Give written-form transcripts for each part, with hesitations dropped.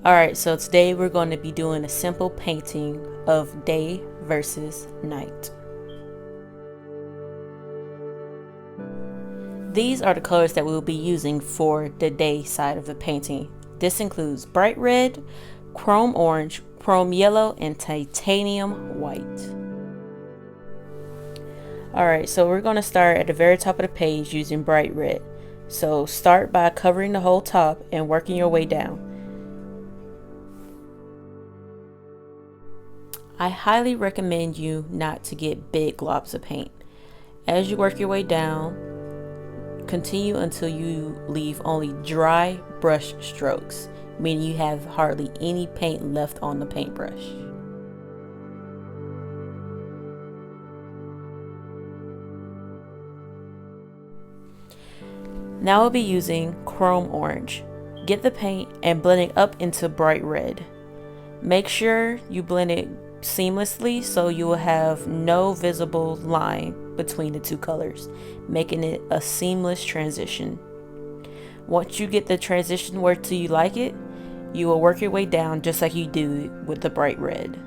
Alright, so today we're going to be doing a simple painting of day versus night. These are the colors that we will be using for the day side of the painting. This includes bright red, chrome orange, chrome yellow, and titanium white. Alright, so we're going to start at the very top of the page using bright red. So start by covering the whole top and working your way down. I highly recommend you not to get big globs of paint. As you work your way down, continue until you leave only dry brush strokes, meaning you have hardly any paint left on the paintbrush. Now we'll be using chrome orange. Get the paint and blend it up into bright red. Make sure you blend it seamlessly so you will have no visible line between the two colors, making it a seamless transition. Once you get the transition where to you like it, you will work your way down just like you do with the bright red.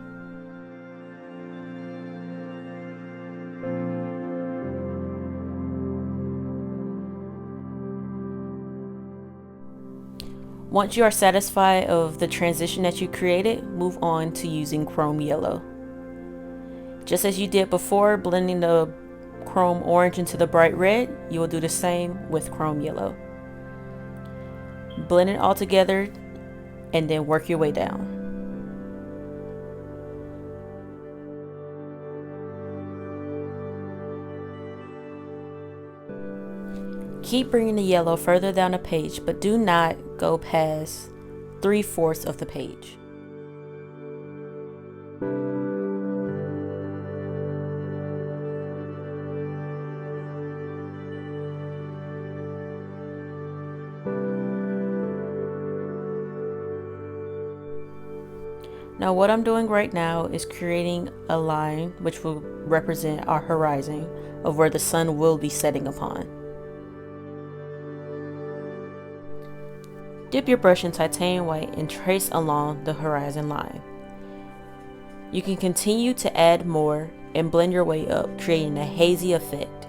Once you are satisfied of the transition that you created, move on to using chrome yellow. Just as you did before, blending the chrome orange into the bright red, you will do the same with chrome yellow. Blend it all together and then work your way down. Keep bringing the yellow further down the page, but do not go past 3/4 of the page. Now what I'm doing right now is creating a line which will represent our horizon of where the sun will be setting upon. Dip your brush in titanium white and trace along the horizon line. You can continue to add more and blend your way up, creating a hazy effect.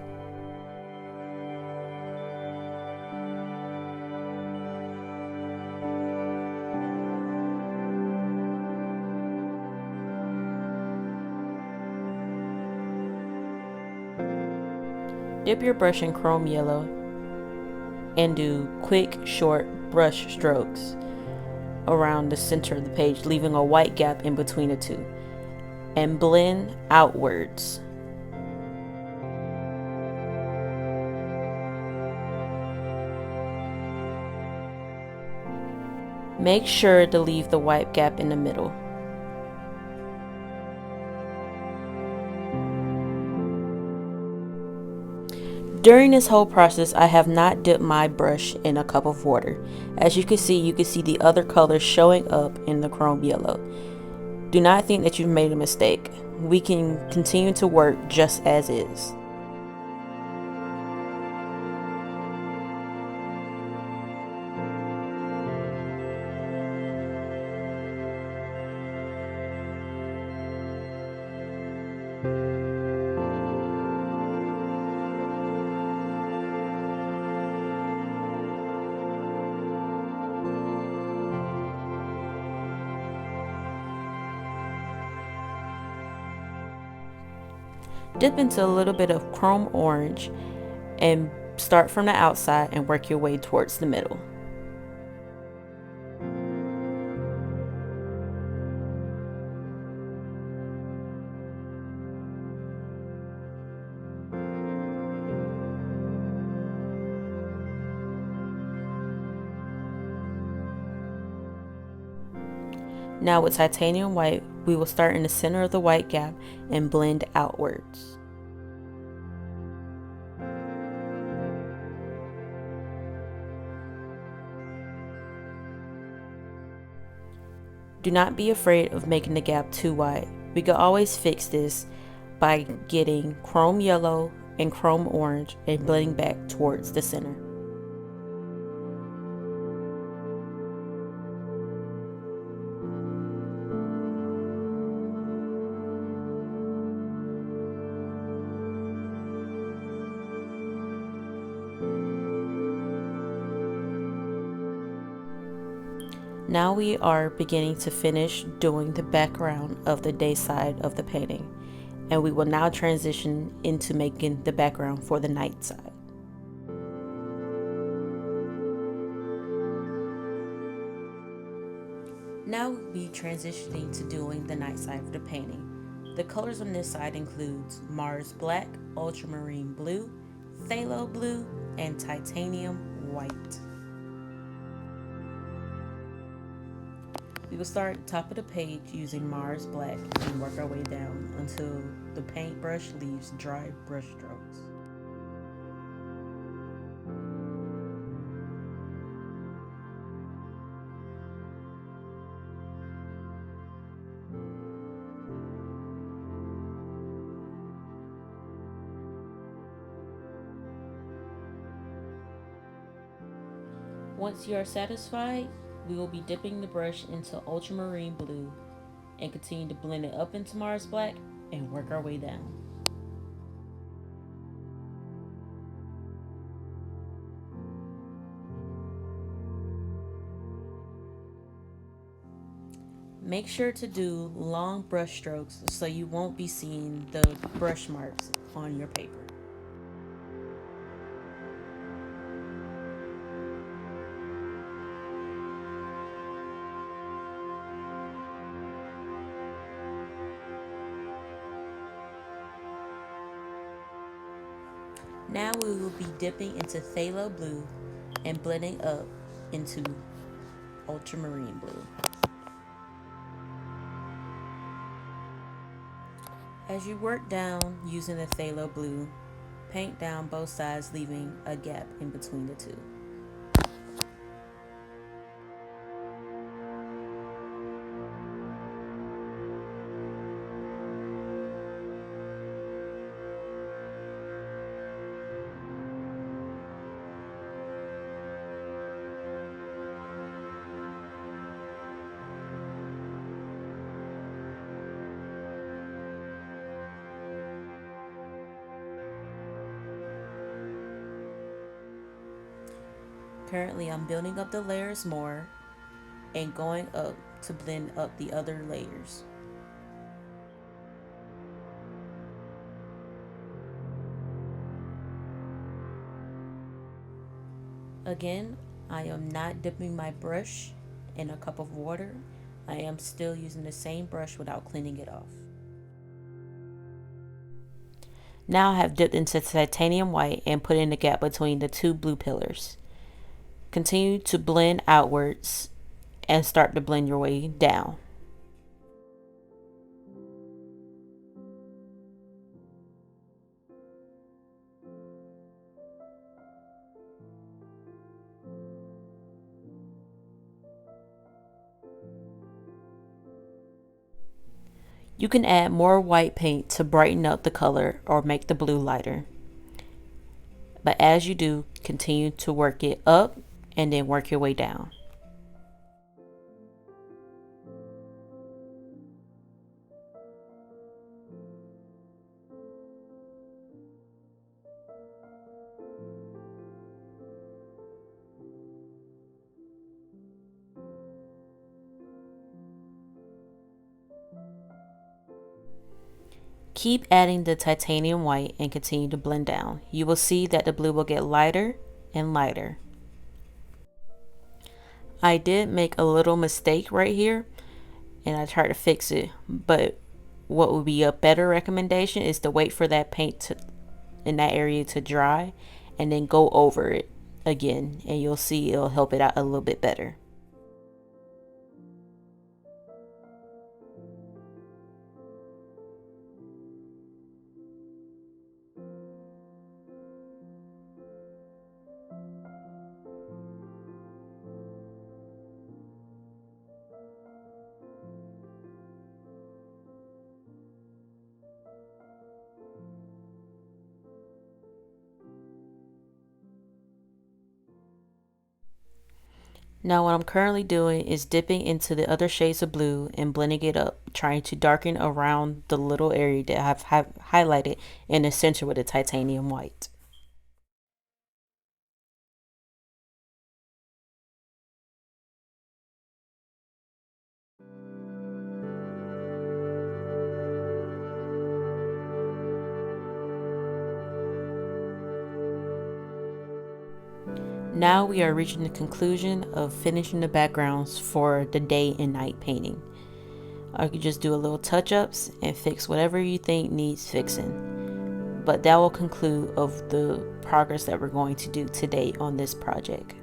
Dip your brush in chrome yellow and do quick, short brush strokes around the center of the page, leaving a white gap in between the two, and blend outwards. Make sure to leave the white gap in the middle. During this whole process, I have not dipped my brush in a cup of water. As you can see the other colors showing up in the chrome yellow. Do not think that you've made a mistake. We can continue to work just as is. Dip into a little bit of chrome orange and start from the outside and work your way towards the middle. Now with titanium white, we will start in the center of the white gap and blend outwards. Do not be afraid of making the gap too wide. We can always fix this by getting chrome yellow and chrome orange and blending back towards the center. Now we are beginning to finish doing the background of the day side of the painting, and we will now transition into making the background for the night side. Now we'll be transitioning to doing the night side of the painting. The colors on this side includes Mars Black, Ultramarine Blue, Phthalo Blue, and Titanium White. We will start at the top of the page using Mars Black and work our way down until the paintbrush leaves dry brush strokes. Once you are satisfied, we will be dipping the brush into ultramarine blue and continue to blend it up into Mars Black and work our way down. Make sure to do long brush strokes so you won't be seeing the brush marks on your paper. Now we will be dipping into phthalo blue and blending up into ultramarine blue. As you work down using the phthalo blue, paint down both sides, leaving a gap in between the two. Currently, I'm building up the layers more and going up to blend up the other layers. Again, I am not dipping my brush in a cup of water. I am still using the same brush without cleaning it off. Now I have dipped into titanium white and put in the gap between the two blue pillars. Continue to blend outwards and start to blend your way down. You can add more white paint to brighten up the color or make the blue lighter. But as you do, continue to work it up and then work your way down. Keep adding the titanium white and continue to blend down. You will see that the blue will get lighter and lighter. I did make a little mistake right here and I tried to fix it, but what would be a better recommendation is to wait for that paint in that area to dry and then go over it again, and you'll see it'll help it out a little bit better. Now what I'm currently doing is dipping into the other shades of blue and blending it up, trying to darken around the little area that I've highlighted in the center with the titanium white. Now we are reaching the conclusion of finishing the backgrounds for the day and night painting. Or you could just do a little touch-ups and fix whatever you think needs fixing. But that will conclude of the progress that we're going to do today on this project.